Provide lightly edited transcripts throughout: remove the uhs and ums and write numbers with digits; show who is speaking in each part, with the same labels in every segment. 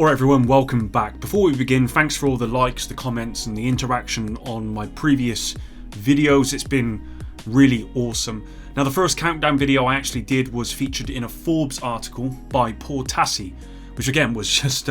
Speaker 1: Alright everyone, welcome back. Before we begin, thanks for all the likes, the comments and the interaction on my previous videos. It's been really awesome. Now the first countdown video I actually did was featured in a Forbes article by Clancy, which again was just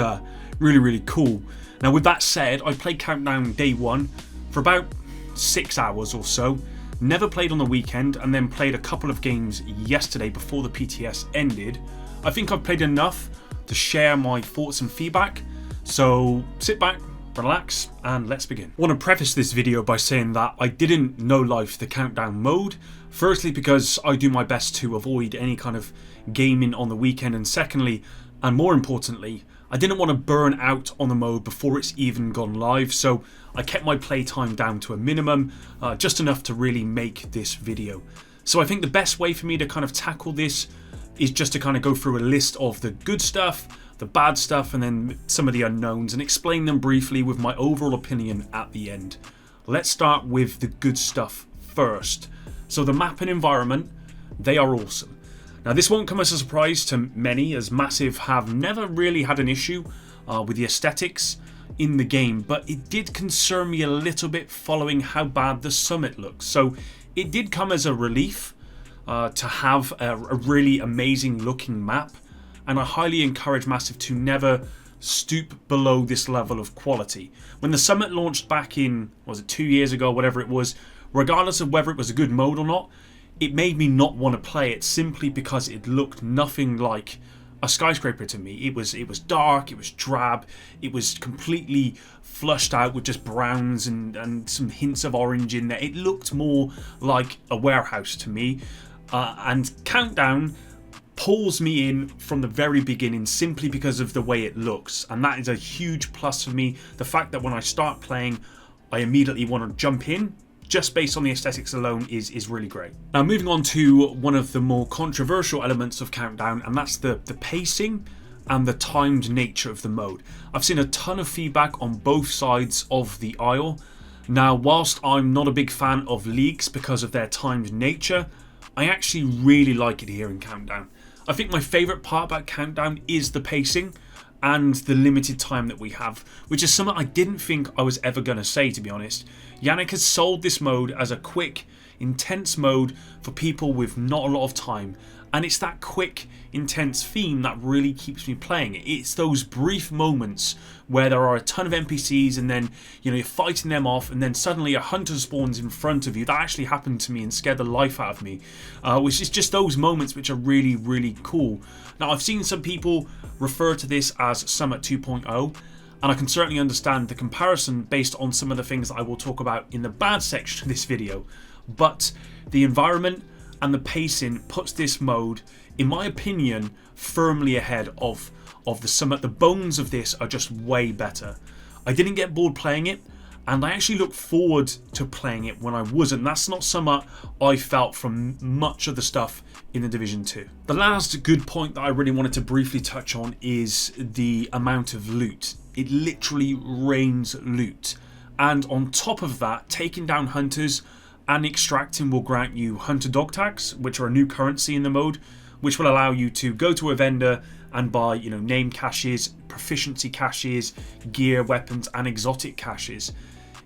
Speaker 1: really cool. Now with that said, I played Countdown day one for about 6 hours or so. Never played on the weekend, and then played a couple of games yesterday before the PTS ended. I think I've played enough to share my thoughts and feedback, so sit back, relax, and let's begin. I want to preface this video by saying that I didn't no-life the countdown mode, firstly because I do my best to avoid any kind of gaming on the weekend, and secondly, and more importantly, I didn't want to burn out on the mode before it's even gone live, so I kept my playtime down to a minimum, just enough to really make this video. So I think the best way for me to kind of tackle this is just to kind of go through a list of the good stuff, the bad stuff, and then some of the unknowns, and explain them briefly with my overall opinion at the end. Let's start with the good stuff first. So the map and environment, they are awesome. Now this won't come as a surprise to many, as Massive have never really had an issue with the aesthetics in the game, but it did concern me a little bit following how bad the summit looks. So it did come as a relief to have a really amazing looking map, and I highly encourage Massive to never stoop below this level of quality. When the Summit launched back in, was it 2 years ago, whatever it was, regardless of whether it was a good mode or not, it made me not want to play it simply because it looked nothing like a skyscraper to me. It was dark, it was drab, it was completely flushed out with just browns and some hints of orange in there. It looked more like a warehouse to me. And Countdown pulls me in from the very beginning simply because of the way it looks, and that is a huge plus for me. The fact that when I start playing I immediately want to jump in just based on the aesthetics alone is really great. Now moving on to one of the more controversial elements of Countdown, and that's the pacing and the timed nature of the mode. I've seen a ton of feedback on both sides of the aisle. Now whilst I'm not a big fan of leaks because of their timed nature, I actually really like it here in Countdown. I think my favourite part about Countdown is the pacing and the limited time that we have, which is something I didn't think I was ever going to say, to be honest. Yannick has sold this mode as a quick, intense mode for people with not a lot of time, and it's that quick, intense theme that really keeps me playing it. It's those brief moments where there are a ton of NPCs and then you're fighting them off, and then suddenly a hunter spawns in front of you. That actually happened to me and scared the life out of me, which is just those moments which are really cool. Now I've seen some people refer to this as Summit 2.0, and I can certainly understand the comparison based on some of the things that I will talk about in the bad section of this video, but the environment and the pacing puts this mode, in my opinion, firmly ahead of the Summit. The bones of this are just way better. I didn't get bored playing it, and I actually look forward to playing it when I wasn't. That's not something I felt from much of the stuff in the Division 2. The last good point that I really wanted to briefly touch on is the amount of loot. It literally rains loot, and on top of that, taking down hunters and extracting will grant you hunter dog tags, which are a new currency in the mode, which will allow you to go to a vendor and buy name caches, proficiency caches, gear, weapons and exotic caches.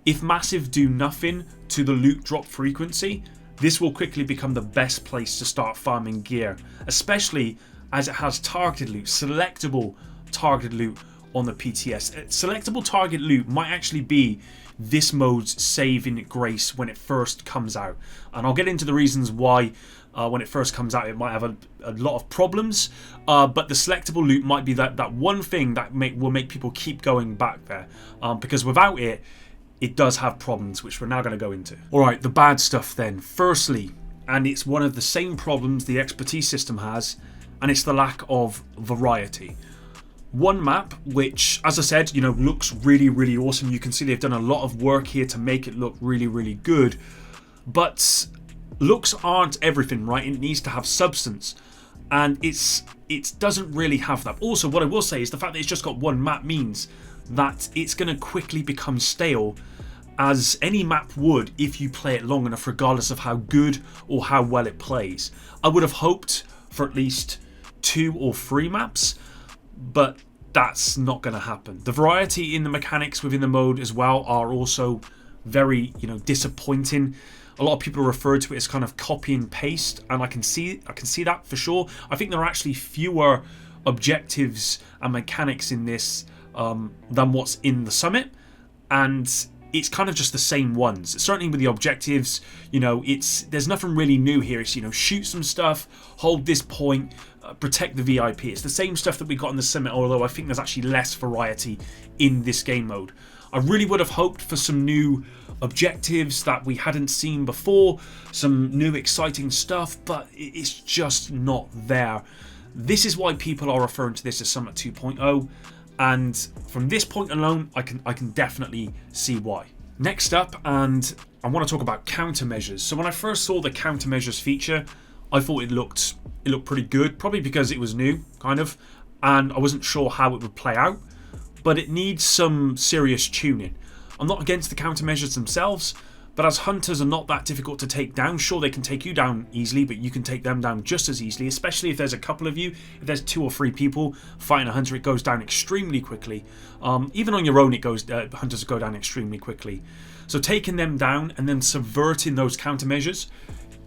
Speaker 1: If Massive do nothing to the loot drop frequency, this will quickly become the best place to start farming gear, especially as it has targeted loot, selectable targeted loot on the PTS. Selectable target loot might actually be this mode's saving grace when it first comes out, and I'll get into the reasons why when it first comes out it might have a lot of problems, but the selectable loot might be that one thing that will make people keep going back there, because without it does have problems, which we're now going to go into. Alright, the bad stuff then. Firstly, and it's one of the same problems the expertise system has, and it's the lack of variety. One map, which, as I said, looks really awesome. You can see they've done a lot of work here to make it look really good. But looks aren't everything, right? It needs to have substance, and it doesn't really have that. Also, what I will say is the fact that it's just got one map means that it's going to quickly become stale, as any map would if you play it long enough, regardless of how good or how well it plays. I would have hoped for at least 2 or 3 maps, but that's not going to happen. The variety in the mechanics within the mode as well are also very, disappointing. A lot of people refer to it as kind of copy and paste, and I can see that for sure. I think there are actually fewer objectives and mechanics in this than what's in the summit, and it's kind of just the same ones. Certainly with the objectives, there's nothing really new here. It's shoot some stuff, hold this point, protect the VIP. It's the same stuff that we got in the summit, although I think there's actually less variety in this game mode. I really would have hoped for some new objectives that we hadn't seen before, some new exciting stuff, but it's just not there. This is why people are referring to this as Summit 2.0, and from this point alone, I can definitely see why. Next up, and I want to talk about countermeasures. So when I first saw the countermeasures feature, I thought it looked pretty good, probably because it was new, kind of, and I wasn't sure how it would play out, but it needs some serious tuning. I'm not against the countermeasures themselves, but as hunters are not that difficult to take down. Sure, they can take you down easily, but you can take them down just as easily, especially if there's a couple of you. If there's 2 or 3 people fighting a hunter, it goes down extremely quickly. Even on your own, hunters go down extremely quickly. So taking them down and then subverting those countermeasures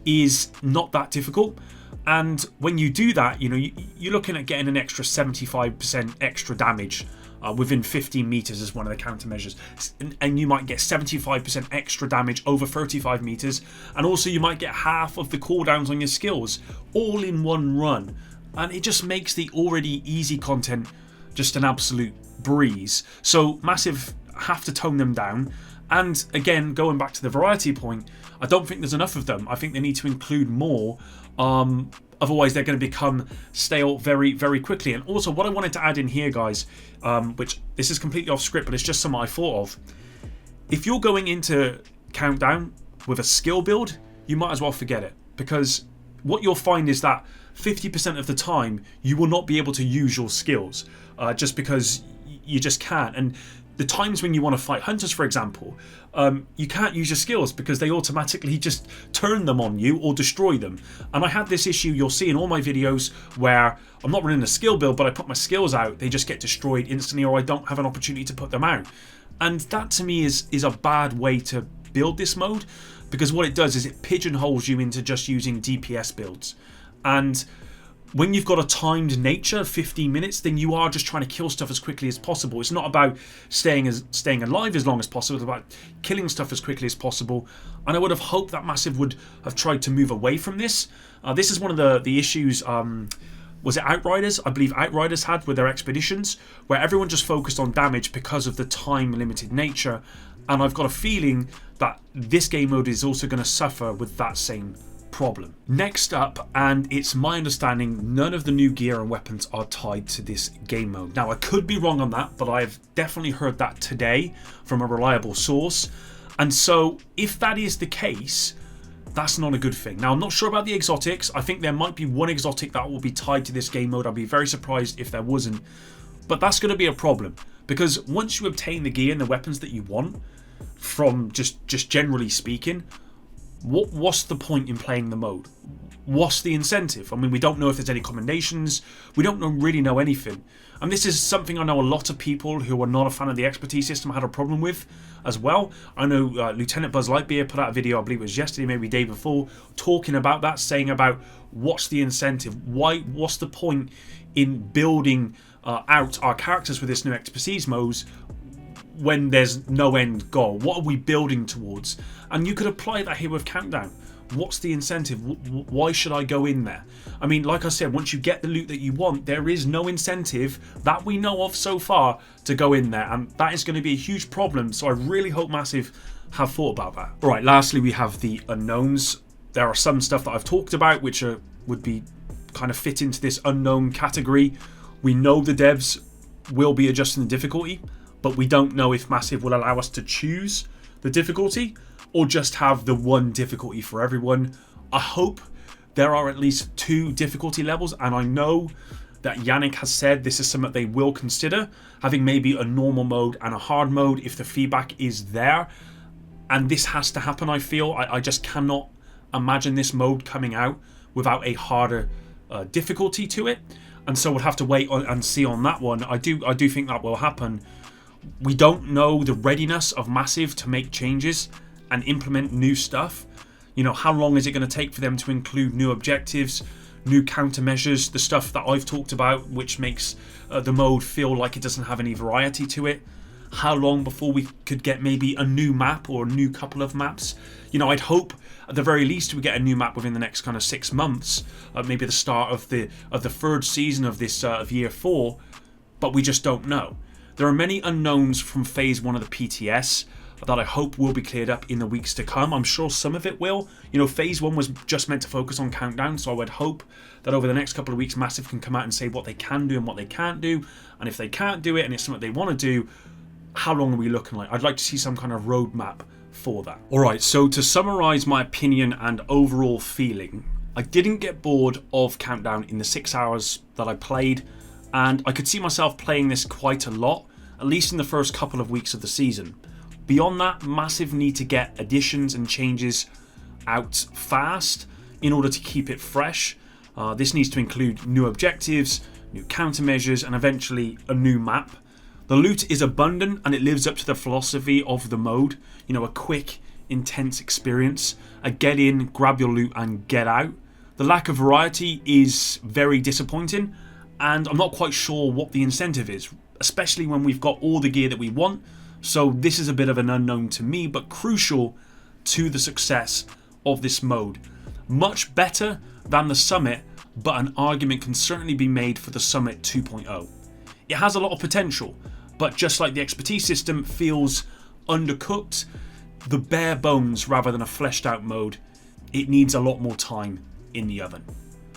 Speaker 1: is not that difficult. And when you do that, you're looking at getting an extra 75% extra damage within 15 meters as one of the countermeasures, and you might get 75% extra damage over 35 meters, and also you might get half of the cooldowns on your skills all in one run, and it just makes the already easy content just an absolute breeze. So massive have to tone them down. And again, going back to the variety point, I don't think there's enough of them. I think they need to include more. Otherwise, they're going to become stale very, very quickly. And also, what I wanted to add in here, guys, which this is completely off script, but it's just something I thought of. If you're going into Countdown with a skill build, you might as well forget it. Because what you'll find is that 50% of the time, you will not be able to use your skills. Just because you just can't. And the times when you want to fight hunters, for example, you can't use your skills because they automatically just turn them on you or destroy them. And I had this issue you'll see in all my videos where I'm not running a skill build, but I put my skills out, they just get destroyed instantly, or I don't have an opportunity to put them out. And that to me is a bad way to build this mode, because what it does is it pigeonholes you into just using DPS builds. And when you've got a timed nature of 15 minutes, then you are just trying to kill stuff as quickly as possible. It's not about staying alive as long as possible. It's about killing stuff as quickly as possible. And I would have hoped that Massive would have tried to move away from this. This is one of the issues, was it Outriders? I believe Outriders had with their expeditions, where everyone just focused on damage because of the time-limited nature. And I've got a feeling that this game mode is also going to suffer with that same problem. Next up, and it's my understanding, none of the new gear and weapons are tied to this game mode. Now, I could be wrong on that, but I've definitely heard that today from a reliable source. And so, if that is the case, that's not a good thing. Now, I'm not sure about the exotics. I think there might be one exotic that will be tied to this game mode. I'd be very surprised if there wasn't. But that's going to be a problem, because once you obtain the gear and the weapons that you want, from just generally speaking, what's the point in playing the mode? What's the incentive? I mean, we don't know if there's any commendations. We don't really know anything. And this is something I know a lot of people who are not a fan of the expertise system had a problem with as well. I know Lieutenant Buzz Lightyear put out a video, I believe it was yesterday, maybe the day before, talking about that, saying about what's the incentive? What's the point in building out our characters with this new expertise modes when there's no end goal? What are we building towards? And you could apply that here with Countdown. What's the incentive? Why should I go in there? I mean, like I said, once you get the loot that you want, there is no incentive that we know of so far to go in there, and that is going to be a huge problem. So I really hope Massive have thought about that. All right, lastly, we have the unknowns. There are some stuff that I've talked about which would be kind of fit into this unknown category. We know the devs will be adjusting the difficulty, but we don't know if Massive will allow us to choose the difficulty or just have the one difficulty for everyone. I hope there are at least 2 difficulty levels, and I know that Yannick has said this is something they will consider, having maybe a normal mode and a hard mode if the feedback is there. And this has to happen, I feel. I just cannot imagine this mode coming out without a harder difficulty to it. and so we'll have to wait and see on that one. I do think that will happen. We don't know the readiness of Massive to make changes and implement new stuff. You know, how long is it going to take for them to include new objectives, new countermeasures, the stuff that I've talked about, which makes the mode feel like it doesn't have any variety to it? How long before we could get maybe a new map or a new couple of maps? You know, I'd hope at the very least we get a new map within the next kind of 6 months, maybe the start of the third season of this of year 4, but we just don't know. There are many unknowns from phase 1 of the PTS that I hope will be cleared up in the weeks to come. I'm sure some of it will. You know, phase 1 was just meant to focus on Countdown, so I would hope that over the next couple of weeks Massive can come out and say what they can do and what they can't do, and if they can't do it and it's something they want to do, how long are we looking like? I'd like to see some kind of roadmap for that. Alright, so to summarise my opinion and overall feeling, I didn't get bored of Countdown in the 6 hours that I played, and I could see myself playing this quite a lot, at least in the first couple of weeks of the season. Beyond that, Massive need to get additions and changes out fast in order to keep it fresh. This needs to include new objectives, new countermeasures, and eventually a new map. The loot is abundant and it lives up to the philosophy of the mode. You know, a quick, intense experience. A get in, grab your loot and get out. The lack of variety is very disappointing, and I'm not quite sure what the incentive is, especially when we've got all the gear that we want. So this is a bit of an unknown to me, but crucial to the success of this mode. Much better than the Summit, but an argument can certainly be made for the Summit 2.0. It has a lot of potential, but just like the expertise system feels undercooked, the bare bones rather than a fleshed out mode, it needs a lot more time in the oven.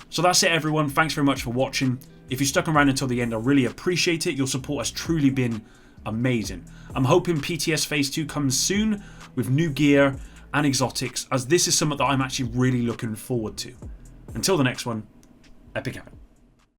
Speaker 1: So that's it everyone, thanks very much for watching. If you stuck around until the end, I really appreciate it. Your support has truly been amazing. I'm hoping PTS Phase 2 comes soon with new gear and exotics, as this is something that I'm actually really looking forward to. Until the next one, Epic out.